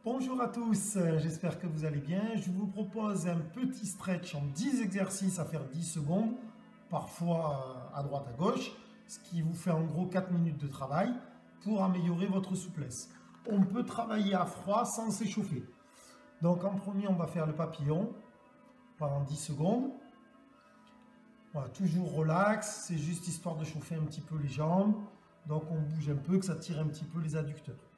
Bonjour à tous, j'espère que vous allez bien. Je vous propose un petit stretch en 10 exercices à faire 10 secondes, parfois à droite à gauche, ce qui vous fait en gros 4 minutes de travail pour améliorer votre souplesse. On peut travailler à froid sans s'échauffer. Donc en premier, on va faire le papillon pendant 10 secondes. Voilà, toujours relax, c'est juste histoire de chauffer un petit peu les jambes. Donc on bouge un peu, que ça tire un petit peu les adducteurs.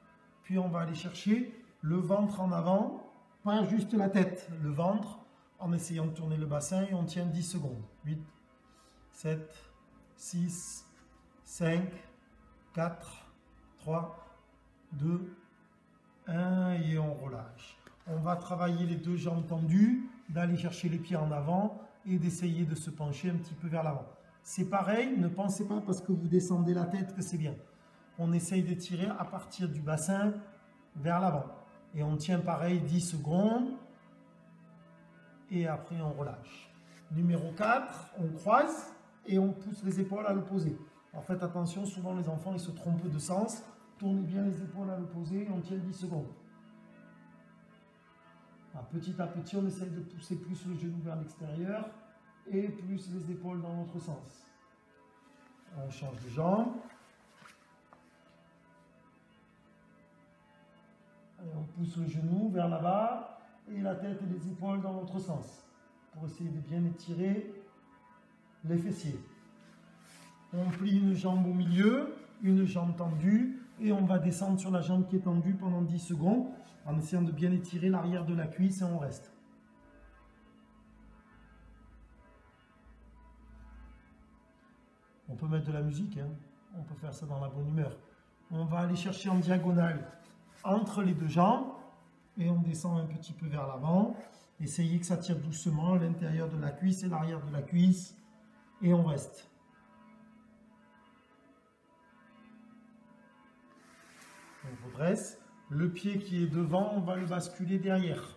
Puis on va aller chercher le ventre en avant, pas juste la tête, le ventre, en essayant de tourner le bassin et on tient 10 secondes. 8, 7, 6, 5, 4, 3, 2, 1 et on relâche. On va travailler les deux jambes tendues, d'aller chercher les pieds en avant et d'essayer de se pencher un petit peu vers l'avant. C'est pareil, ne pensez pas parce que vous descendez la tête que c'est bien. On essaye de tirer à partir du bassin vers l'avant. Et on tient pareil 10 secondes. Et après on relâche. Numéro 4, on croise et on pousse les épaules à l'opposé. En fait, attention, souvent les enfants ils se trompent de sens. Tournez bien les épaules à l'opposé et on tient 10 secondes. Petit à petit, on essaye de pousser plus le genou vers l'extérieur et plus les épaules dans l'autre sens. On change de jambe. Et on pousse le genou vers là-bas et la tête et les épaules dans l'autre sens pour essayer de bien étirer les fessiers. On plie une jambe au milieu, une jambe tendue et on va descendre sur la jambe qui est tendue pendant 10 secondes en essayant de bien étirer l'arrière de la cuisse et on reste. On peut mettre de la musique, hein. On peut faire ça dans la bonne humeur. On va aller chercher en diagonale entre les deux jambes et on descend un petit peu vers l'avant. Essayez que ça tire doucement l'intérieur de la cuisse et l'arrière de la cuisse et on reste. On redresse. Le pied qui est devant, on va le basculer derrière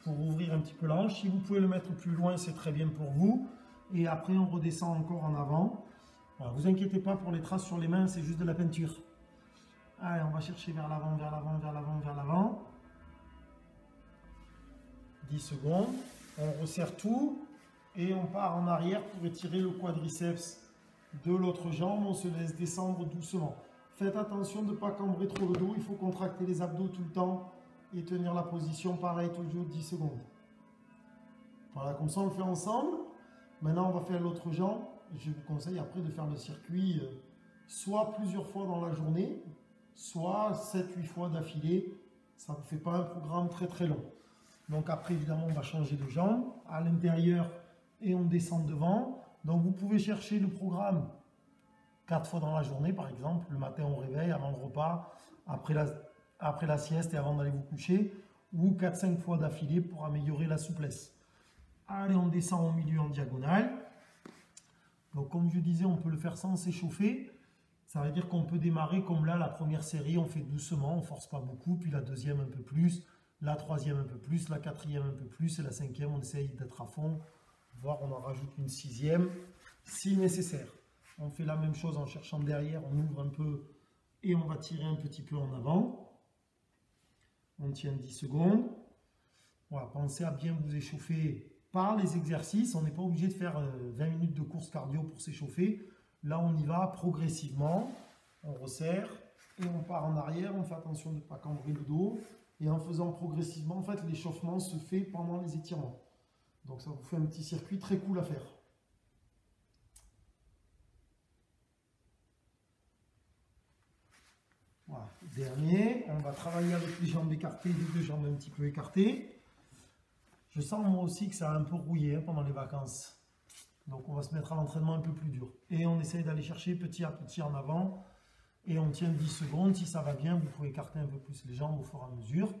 pour ouvrir un petit peu la hanche. Si vous pouvez le mettre plus loin, c'est très bien pour vous. Et après, on redescend encore en avant. Voilà, vous inquiétez pas pour les traces sur les mains, c'est juste de la peinture. Allez, on va chercher vers l'avant, vers l'avant, vers l'avant, vers l'avant. 10 secondes. On resserre tout et on part en arrière pour étirer le quadriceps de l'autre jambe. On se laisse descendre doucement. Faites attention de ne pas cambrer trop le dos. Il faut contracter les abdos tout le temps et tenir la position pareil, toujours 10 secondes. Voilà, comme ça on le fait ensemble. Maintenant, on va faire l'autre jambe. Je vous conseille après de faire le circuit soit plusieurs fois dans la journée, soit 7-8 fois d'affilée. Ça ne vous fait pas un programme très très long. Donc après, évidemment, on va changer de jambe à l'intérieur et on descend devant. Donc vous pouvez chercher le programme 4 fois dans la journée, par exemple, le matin au réveil, avant le repas, après la sieste et avant d'aller vous coucher, ou 4-5 fois d'affilée pour améliorer la souplesse. Allez, on descend au milieu en diagonale. Donc comme je disais, on peut le faire sans s'échauffer. Ça veut dire qu'on peut démarrer comme là, la première série, on fait doucement, on ne force pas beaucoup, puis la deuxième un peu plus, la troisième un peu plus, la quatrième un peu plus, et la cinquième, on essaye d'être à fond, voire on en rajoute une sixième, si nécessaire. On fait la même chose en cherchant derrière, on ouvre un peu et on va tirer un petit peu en avant. On tient 10 secondes. Voilà, pensez à bien vous échauffer par les exercices. On n'est pas obligé de faire 20 minutes de course cardio pour s'échauffer. Là, on y va progressivement. On resserre et on part en arrière. On fait attention de ne pas cambrer le dos. Et en faisant progressivement, en fait, l'échauffement se fait pendant les étirements. Donc, ça vous fait un petit circuit très cool à faire. Voilà. Dernier, on va travailler avec les jambes écartées, les deux jambes un petit peu écartées. Je sens moi aussi que ça a un peu rouillé pendant les vacances. Donc on va se mettre à l'entraînement un peu plus dur. Et on essaye d'aller chercher petit à petit en avant. Et on tient 10 secondes. Si ça va bien, vous pouvez écarter un peu plus les jambes au fur et à mesure.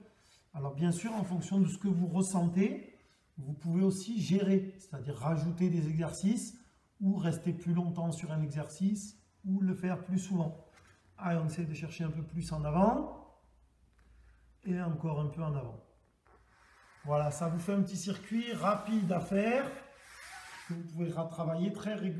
Alors bien sûr, en fonction de ce que vous ressentez, vous pouvez aussi gérer. C'est-à-dire rajouter des exercices ou rester plus longtemps sur un exercice ou le faire plus souvent. Allez, on essaie de chercher un peu plus en avant. Et encore un peu en avant. Voilà, ça vous fait un petit circuit rapide à faire que vous pouvez travailler très régulièrement.